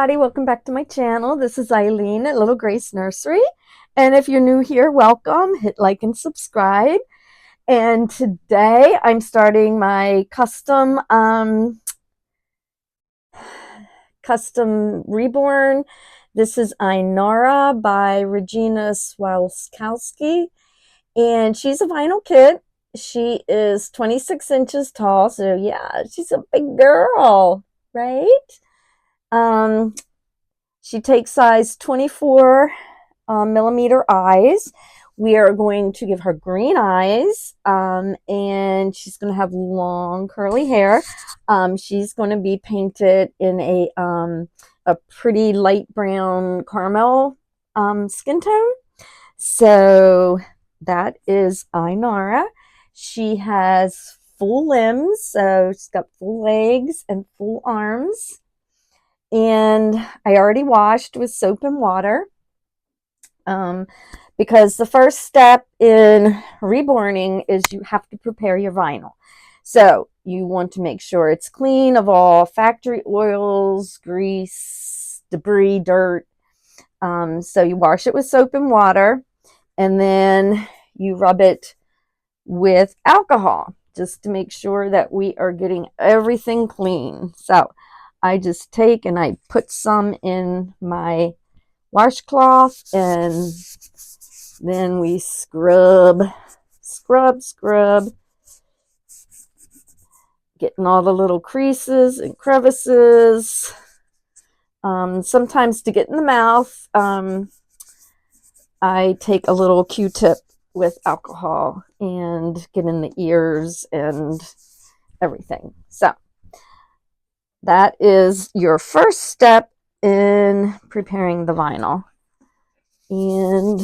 everybody, welcome back to my channel. This is Eileen at Little Grace Nursery, and if you're new here, welcome. Hit like and subscribe. And today I'm starting my custom Reborn. This is Inara by Regina Swalskowski, and she's a vinyl kit. She is 26 inches tall, so yeah, she's a big girl, right? She takes size 24 millimeter eyes. We are going to give her green eyes, and she's going to have long curly hair. She's going to be painted in a pretty light brown caramel skin tone. So that is Inara. She has full limbs, so she's got full legs and full arms. And I already washed with soap and water because the first step in reborning is you have to prepare your vinyl. So you want to make sure it's clean of all factory oils, grease, debris, dirt. So you wash it with soap and water, and then you rub it with alcohol just to make sure that we are getting everything clean. So I just take and I put some in my washcloth, and then we scrub, getting all the little creases and crevices. Sometimes to get in the mouth, I take a little Q-tip with alcohol and get in the ears and everything. So that is your first step in preparing the vinyl. And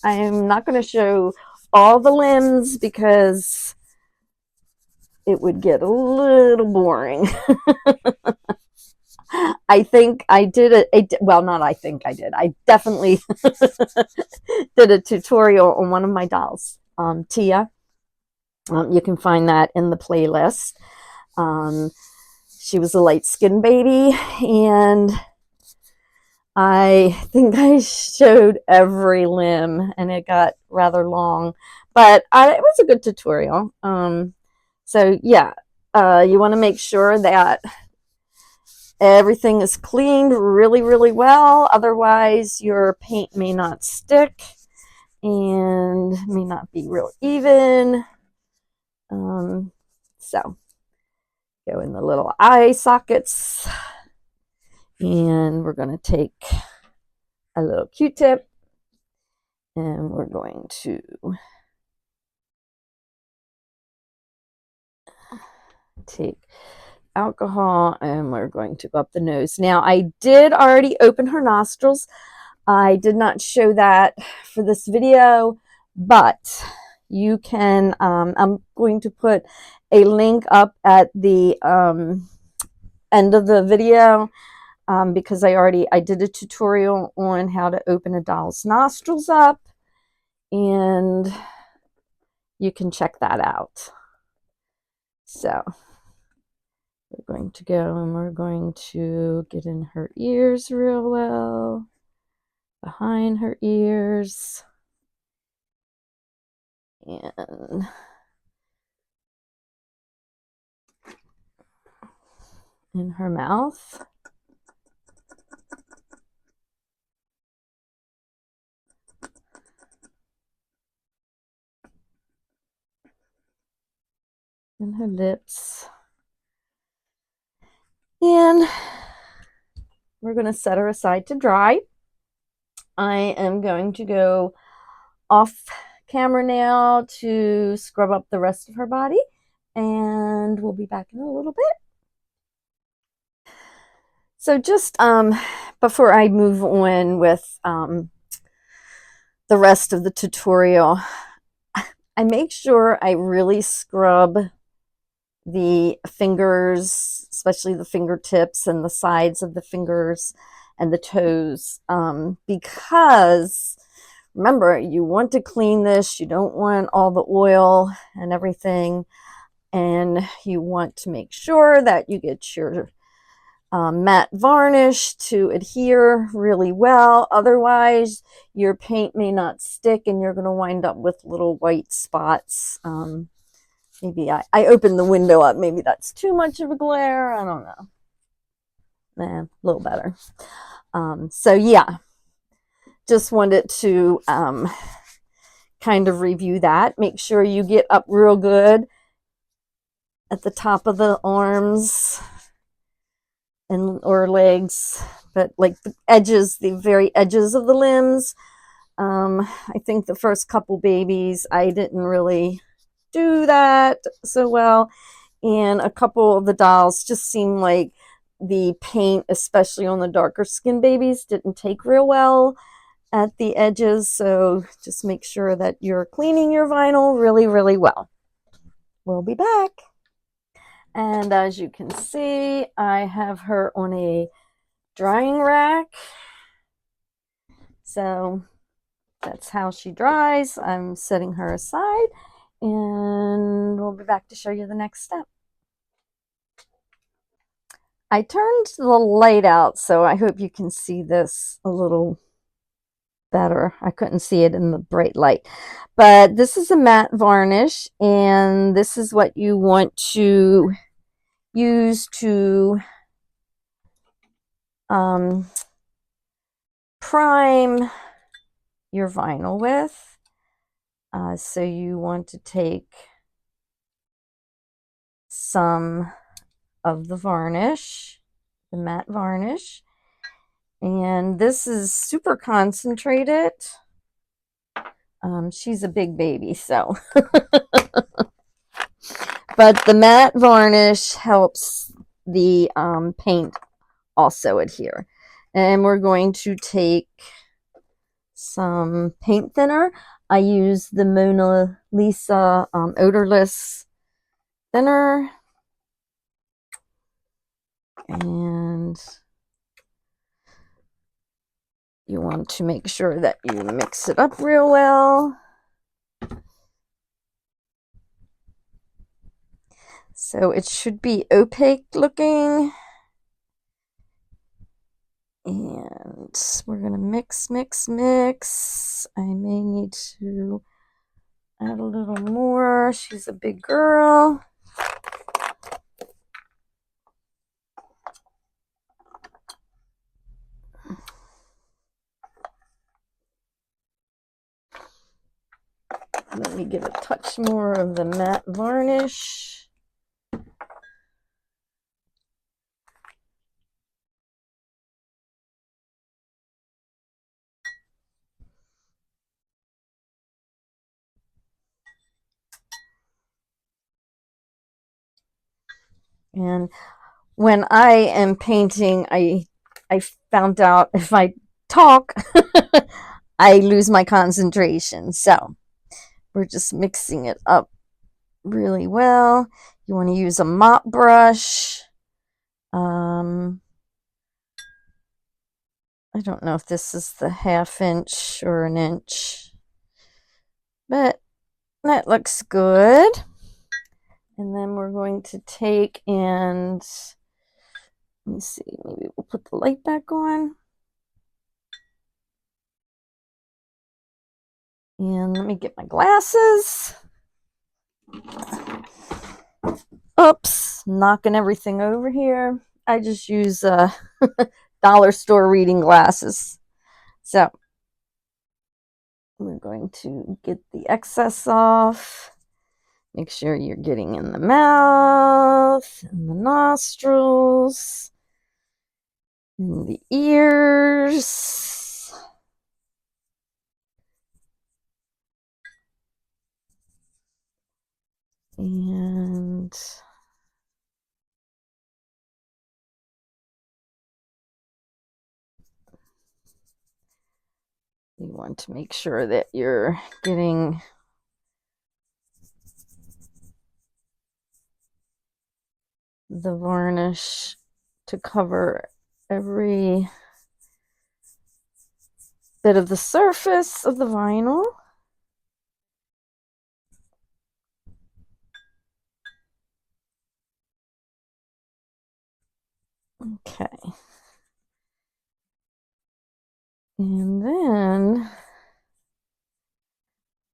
I'm not going to show all the limbs because it would get a little boring. I think I did well, not I think I did. I definitely did a tutorial on one of my dolls, Tia. You can find that in the playlist. She was a light-skinned baby, and I think I showed every limb, and it got rather long, but it was a good tutorial. So yeah, you want to make sure that everything is cleaned really, really well. Otherwise, your paint may not stick and may not be real even. So go in the little eye sockets, and we're going to take a little Q-tip, and we're going to take alcohol, and we're going to go up the nose. Now, I did already open her nostrils. I did not show that for this video, but you can, I'm going to put a link up at the end of the video because I did a tutorial on how to open a doll's nostrils up, and you can check that out. So we're going to go and we're going to get in her ears real well, behind her ears, and in her mouth. And her lips. And we're going to set her aside to dry. I am going to go off camera now to scrub up the rest of her body, and we'll be back in a little bit. So just before I move on with the rest of the tutorial, I make sure I really scrub the fingers, especially the fingertips and the sides of the fingers and the toes, because remember, you want to clean this. You don't want all the oil and everything, and you want to make sure that you get your matte varnish to adhere really well. Otherwise, your paint may not stick and you're going to wind up with little white spots. Maybe I opened the window up. Maybe that's too much of a glare. I don't know. A little better. So yeah, just wanted to kind of review that. Make sure you get up real good at the top of the arms and or legs, but like the edges, the very edges of the limbs. I think the first couple babies, I didn't really do that so well. And a couple of the dolls just seemed like the paint, especially on the darker skin babies, didn't take real well at the edges. So just make sure that you're cleaning your vinyl really, really well. We'll be back. And as you can see, I have her on a drying rack. So that's how she dries. I'm setting her aside and we'll be back to show you the next step. I turned the light out, so I hope you can see this a little better. I couldn't see it in the bright light. But this is a matte varnish, and this is what you want to use to prime your vinyl with. So you want to take some of the varnish, the matte varnish, and this is super concentrated. She's a big baby, so. But the matte varnish helps the paint also adhere. And we're going to take some paint thinner. I use the Mona Lisa odorless thinner. And you want to make sure that you mix it up real well. So it should be opaque looking. And we're going to mix, mix, mix. I may need to add a little more. She's a big girl. Let me give a touch more of the matte varnish. And when I am painting, I found out if I talk, I lose my concentration. So we're just mixing it up really well. You want to use a mop brush. I don't know if this is the 1/2 inch or an inch, but that looks good. And then we're going to take and, let me see, maybe we'll put the light back on. And let me get my glasses. Oops, knocking everything over here. I just use dollar store reading glasses. So we're going to get the excess off. Make sure you're getting in the mouth and the nostrils and the ears. And you want to make sure that you're getting the varnish to cover every bit of the surface of the vinyl. Okay. And then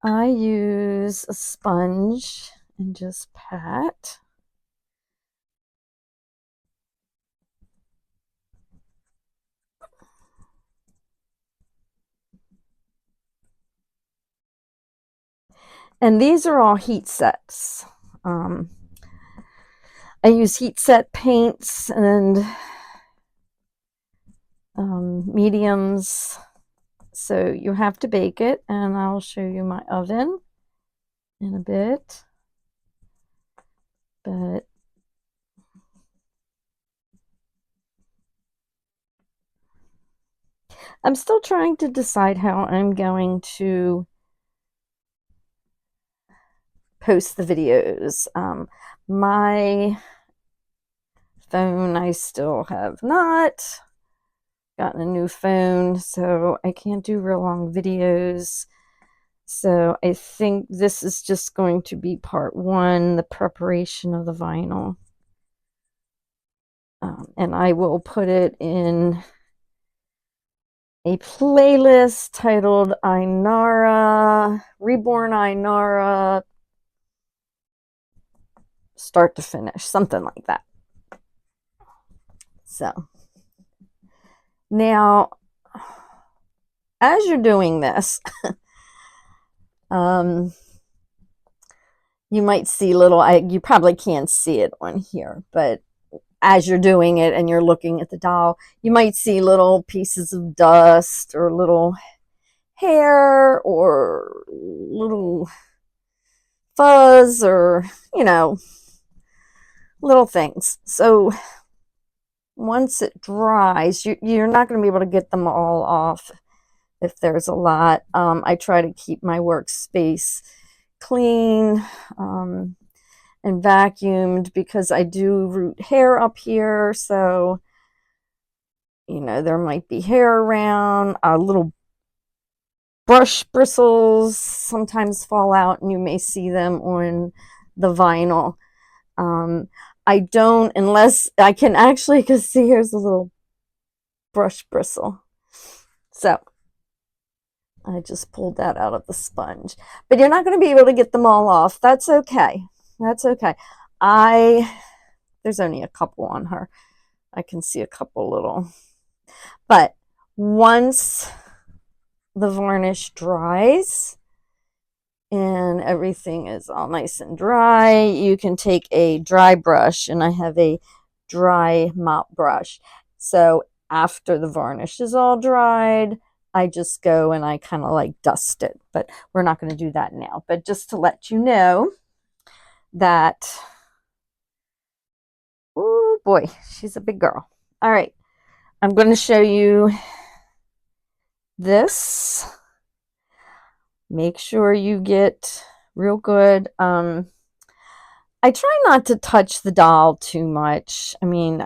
I use a sponge and just pat. And these are all heat sets. I use heat set paints and mediums. So you have to bake it, and I'll show you my oven in a bit. But I'm still trying to decide how I'm going to post the videos. My phone, I still have not gotten a new phone, so I can't do real long videos. So I think this is just going to be part one, the preparation of the vinyl. And I will put it in a playlist titled Inara, Reborn Inara, start to finish, something like that. So now, as you're doing this, you might see little, you probably can't see it on here, but as you're doing it and you're looking at the doll, you might see little pieces of dust or little hair or little fuzz or, little things. So once it dries, you're not going to be able to get them all off if there's a lot. I try to keep my workspace clean and vacuumed because I do root hair up here. So, there might be hair around. Little brush bristles sometimes fall out, and you may see them on the vinyl. I don't, unless I can actually, because see, here's a little brush bristle. So I just pulled that out of the sponge. But you're not going to be able to get them all off. That's okay. That's okay. There's only a couple on her. I can see a couple little. But once the varnish dries and everything is all nice and dry, you can take a dry brush, and I have a dry mop brush. So after the varnish is all dried, I just go and I kind of like dust it, but we're not going to do that now. But just to let you know that, oh boy, she's a big girl. All right, I'm going to show you this. Make sure you get real good. I try not to touch the doll too much. I mean,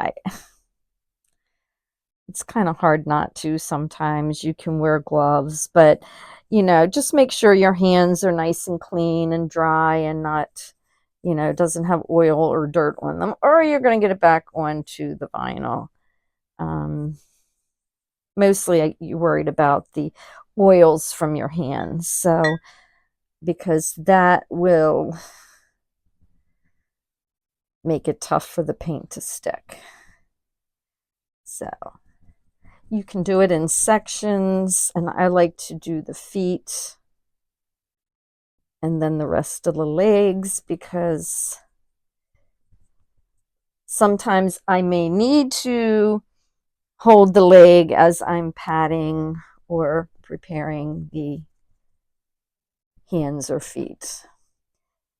it's kind of hard not to sometimes. You can wear gloves, but just make sure your hands are nice and clean and dry and not, doesn't have oil or dirt on them, or you're going to get it back onto the vinyl. Mostly you're worried about the oils from your hands, so because that will make it tough for the paint to stick. So you can do it in sections, and I like to do the feet and then the rest of the legs, because sometimes I may need to hold the leg as I'm patting or preparing the hands or feet.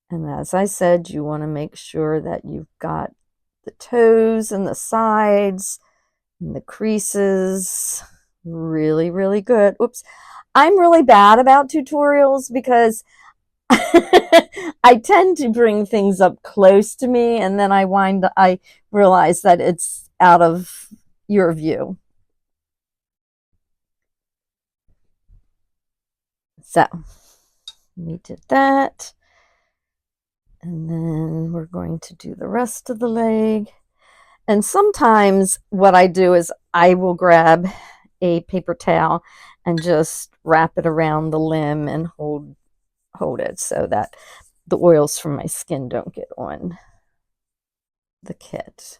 And as I said, you want to make sure that you've got the toes and the sides and the creases really, really good. Oops. I'm really bad about tutorials because I tend to bring things up close to me, and then I realize that it's out of your view. So we did that. And then we're going to do the rest of the leg. And sometimes what I do is I will grab a paper towel and just wrap it around the limb and hold it so that the oils from my skin don't get on the kit.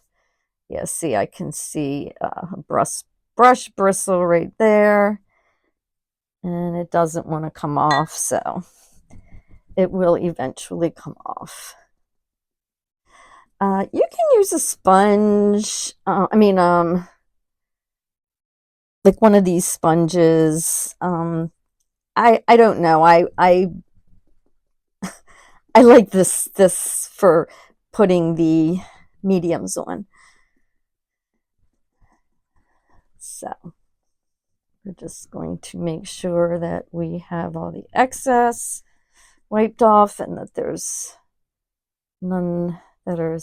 Yeah, see, I can see a brush bristle right there, and it doesn't want to come off, so it will eventually come off. You can use a sponge. Like one of these sponges. I don't know. I like this for putting the mediums on. So we're just going to make sure that we have all the excess wiped off and that there's none that are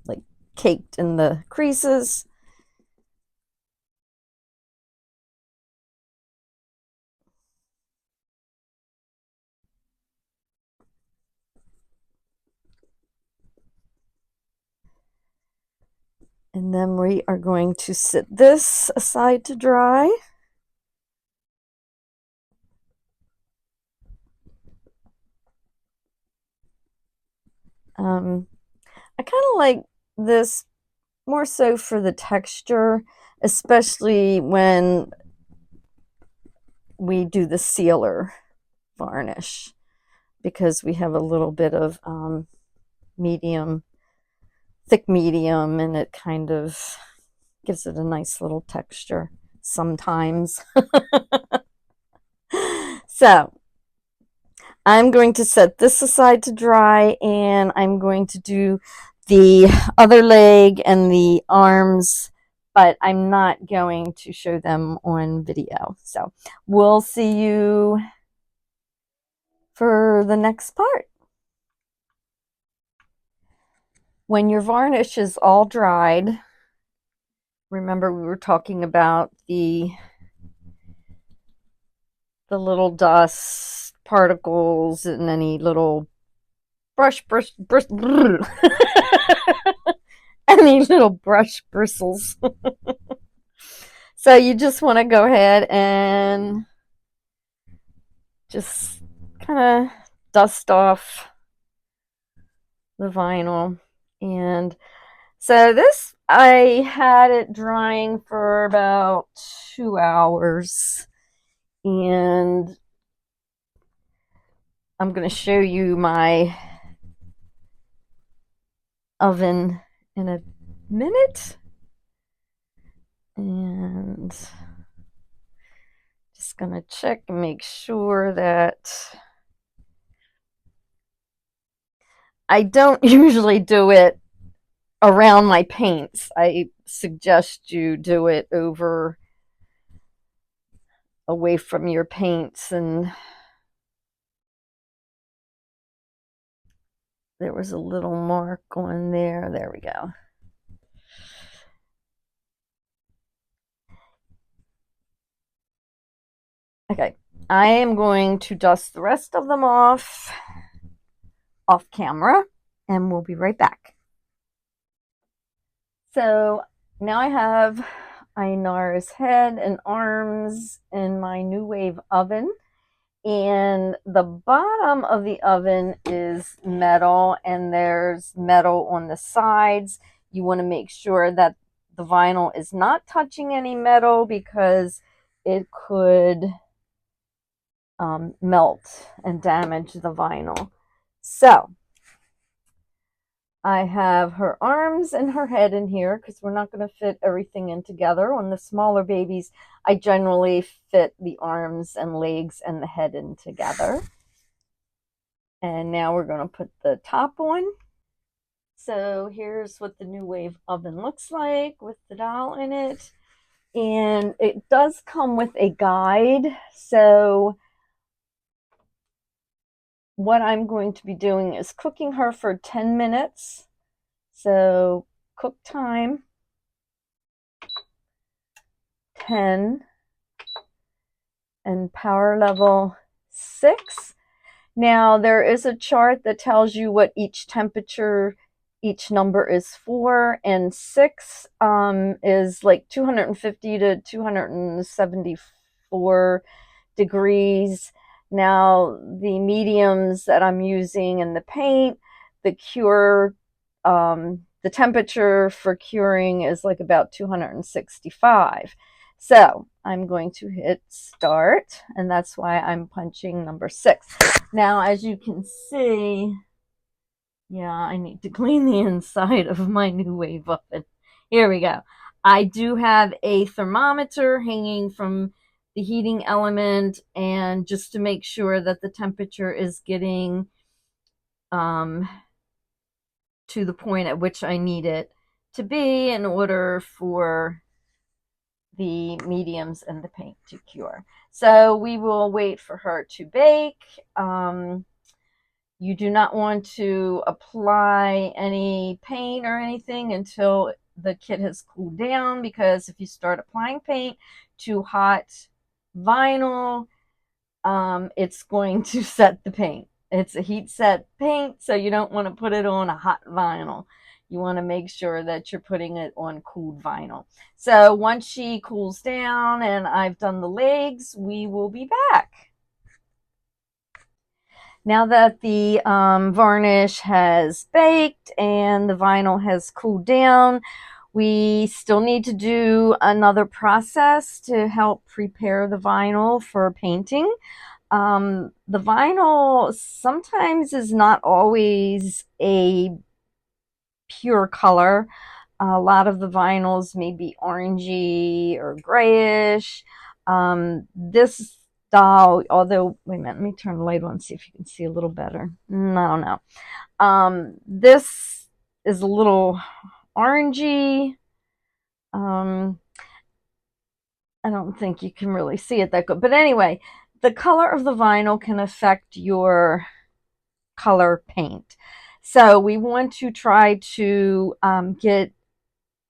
like caked in the creases. And then we are going to sit this aside to dry. I kind of like this more so for the texture, especially when we do the sealer varnish, because we have a little bit of thick medium, and it kind of gives it a nice little texture sometimes. So I'm going to set this aside to dry, and I'm going to do the other leg and the arms, but I'm not going to show them on video. So we'll see you for the next part. When your varnish is all dried, remember we were talking about the little dust particles and any little any little brush bristles. So you just want to go ahead and just kind of dust off the vinyl. And so this, I had it drying for about 2 hours, and I'm going to show you my oven in a minute. And just going to check and make sure that I don't usually do it around my paints. I suggest you do it away from your paints. And there was a little mark on there. There we go. Okay, I am going to dust the rest of them off camera, and we'll be right back. So now I have Inara's head and arms in my New Wave oven, and the bottom of the oven is metal, and there's metal on the sides. You want to make sure that the vinyl is not touching any metal, because it could melt and damage the vinyl. So I have her arms and her head in here because we're not going to fit everything in together. On the smaller babies, I generally fit the arms and legs and the head in together. And now we're going to put the top on. So here's what the New Wave oven looks like with the doll in it. And it does come with a guide. So what I'm going to be doing is cooking her for 10 minutes. So cook time 10 and power level 6. Now there is a chart that tells you what each temperature each number is 4, and 6 is like 250 to 274 degrees. Now, the mediums that I'm using in the paint, the cure, the temperature for curing is like about 265. So I'm going to hit start, and that's why I'm punching number 6. Now, as you can see, yeah, I need to clean the inside of my new wave oven. Here we go. I do have a thermometer hanging from the heating element, and just to make sure that the temperature is getting um, to the point at which I need it to be in order for the mediums and the paint to cure. So we will wait for her to bake. You do not want to apply any paint or anything until the kit has cooled down, because if you start applying paint to hot vinyl, it's going to set the paint. It's a heat set paint, so you don't want to put it on a hot vinyl. You want to make sure that you're putting it on cooled vinyl. So once she cools down and I've done the legs, we will be back. Now that the varnish has baked and the vinyl has cooled down, we still need to do another process to help prepare the vinyl for painting. The vinyl sometimes is not always a pure color. A lot of the vinyls may be orangey or grayish. This doll, although, wait a minute, let me turn the light on and see if you can see a little better. I don't know. This is a little orangey. I don't think you can really see it that good. But anyway, the color of the vinyl can affect your color paint. So we want to try to get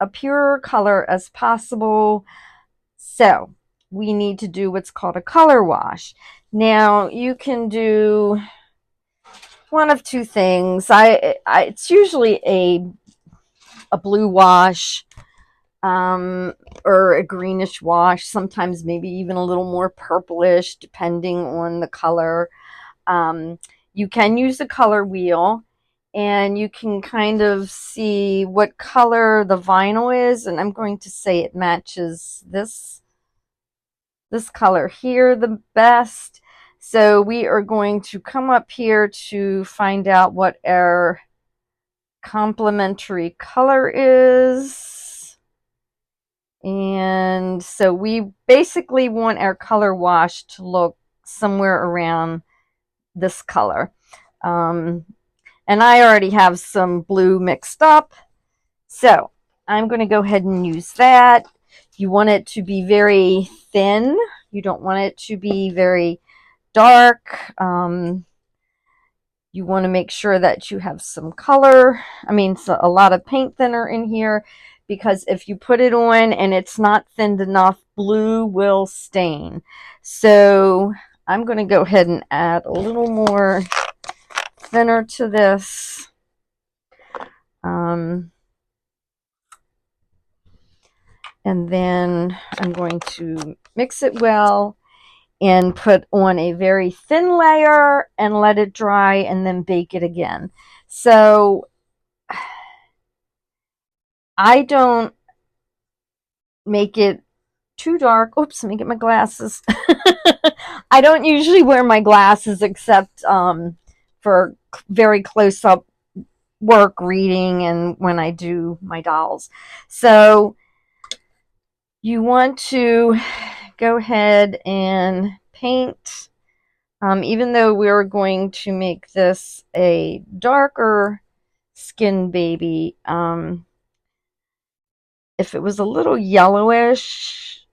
a pure color as possible. So we need to do what's called a color wash. Now you can do one of two things. It's usually a blue wash, or a greenish wash, sometimes maybe even a little more purplish depending on the color. You can use the color wheel, and you can kind of see what color the vinyl is, and I'm going to say it matches this color here the best. So we are going to come up here to find out what our complementary color is. And so we basically want our color wash to look somewhere around this color. And I already have some blue mixed up, so I'm going to go ahead and use that. You want it to be very thin. You don't want it to be very dark. You want to make sure that you have some color. So a lot of paint thinner in here, because if you put it on and it's not thinned enough, blue will stain. So I'm going to go ahead and add a little more thinner to this. And then I'm going to mix it well and put on a very thin layer and let it dry, and then bake it again. So I don't make it too dark. Oops, let me get my glasses. I don't usually wear my glasses except for very close up work, reading, and when I do my dolls. So you want to go ahead and paint. Even though we're going to make this a darker skin baby, if it was a little yellowish,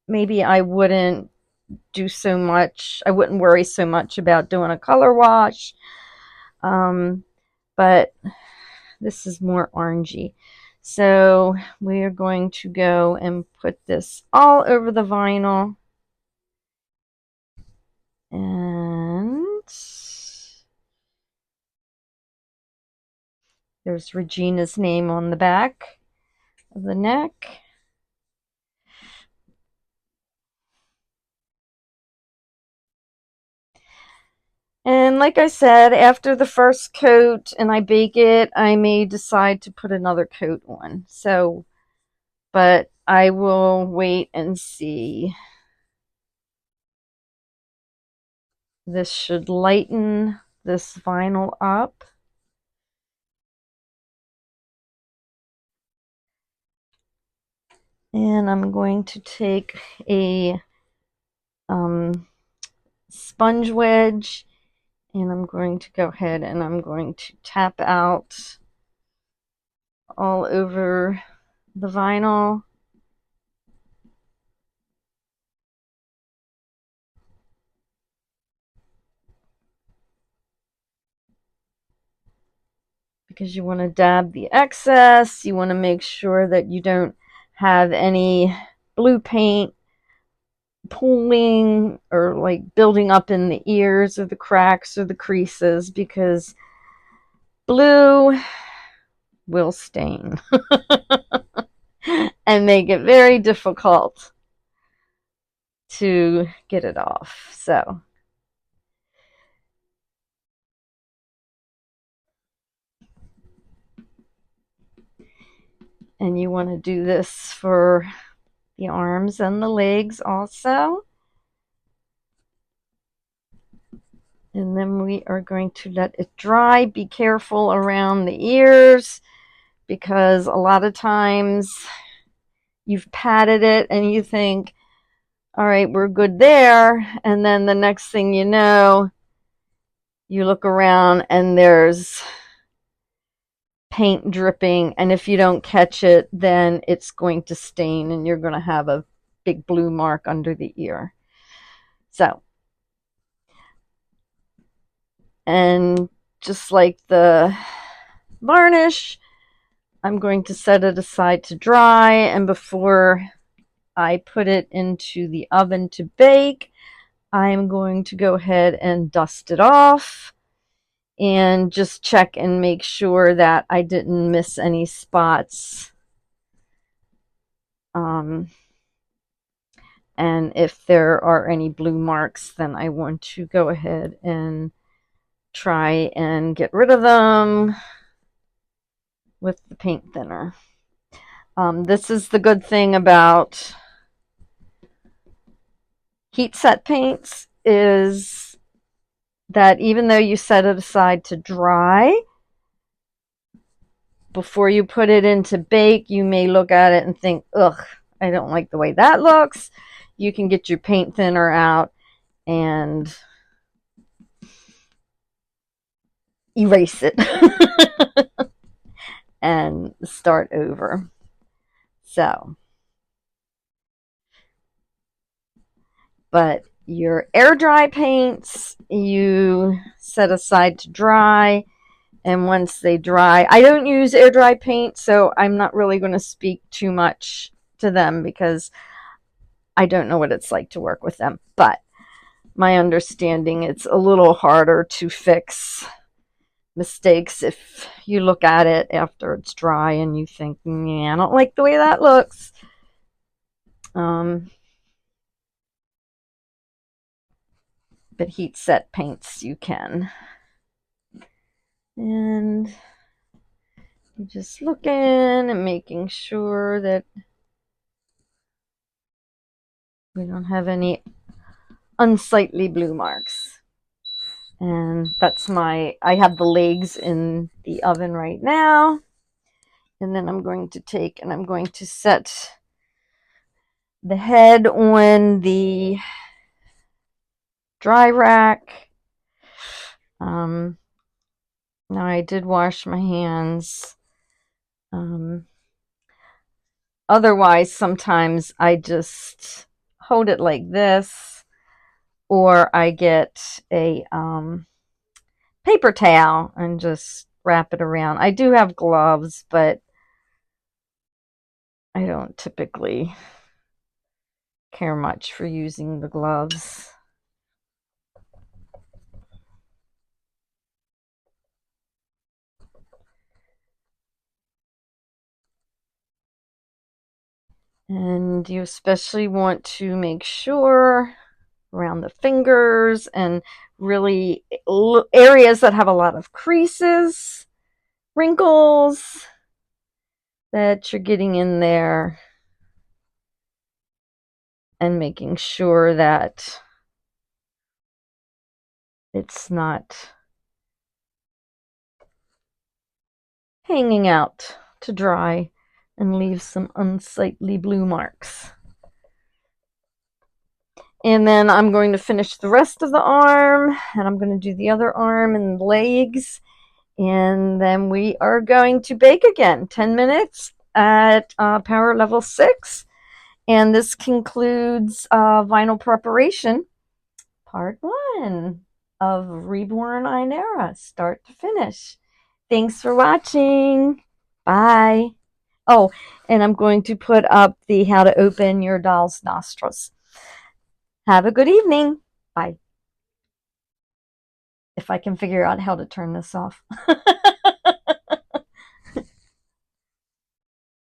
maybe I wouldn't do so much. I wouldn't worry so much about doing a color wash. But this is more orangey. So we are going to go and put this all over the vinyl. And There's Regina's name on the back of the neck. And like I said, after the first coat and I bake it, I may decide to put another coat on. So, but I will wait and see. This should lighten this vinyl up. And I'm going to take a sponge wedge, and I'm going to go ahead and I'm going to tap out all over the vinyl. Because you want to dab the excess. You want to make sure that you don't have any blue paint pooling or like building up in the ears or the cracks or the creases, because blue will stain and make it very difficult to get it off. So and you want to do this for the arms and the legs also. And then we are going to let it dry. Be careful around the ears, because a lot of times you've patted it and you think, all right, we're good there. And then the next thing you know, you look around and there's paint dripping. And if you don't catch it, then it's going to stain and you're going to have a big blue mark under the ear. So, and just like the varnish, I'm going to set it aside to dry, and before I put it into the oven to bake, I'm going to go ahead and dust it off and just check and make sure that I didn't miss any spots. And if there are any blue marks, then I want to go ahead and try and get rid of them with the paint thinner. This is the good thing about heat set paints, is that even though you set it aside to dry, before you put it into bake, you may look at it and think, ugh, I don't like the way that looks. You can get your paint thinner out and erase it and start over. So, but your air dry paints, you set aside to dry. And once they dry, I don't use air dry paint, so I'm not really going to speak too much to them because I don't know what it's like to work with them. But my understanding, it's a little harder to fix mistakes if you look at it after it's dry and you think, yeah, I don't like the way that looks. But heat set paints you can. And you're just looking and making sure that we don't have any unsightly blue marks. And that's I have the legs in the oven right now. And then I'm going to take and I'm going to set the head on the dry rack. Now I did wash my hands. Otherwise, sometimes I just hold it like this, or I get a paper towel and just wrap it around. I do have gloves, but I don't typically care much for using the gloves. And you especially want to make sure around the fingers and really areas that have a lot of creases, wrinkles, that you're getting in there and making sure that it's not hanging out to dry and leave some unsightly blue marks. And then I'm going to finish the rest of the arm, and I'm going to do the other arm and legs, and then we are going to bake again, 10 minutes at power level 6. And this concludes vinyl preparation, part 1 of Reborn Inara, start to finish. Thanks for watching. Bye. Oh, and I'm going to put up the how to open your doll's nostrils. Have a good evening. Bye. If I can figure out how to turn this off.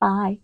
Bye.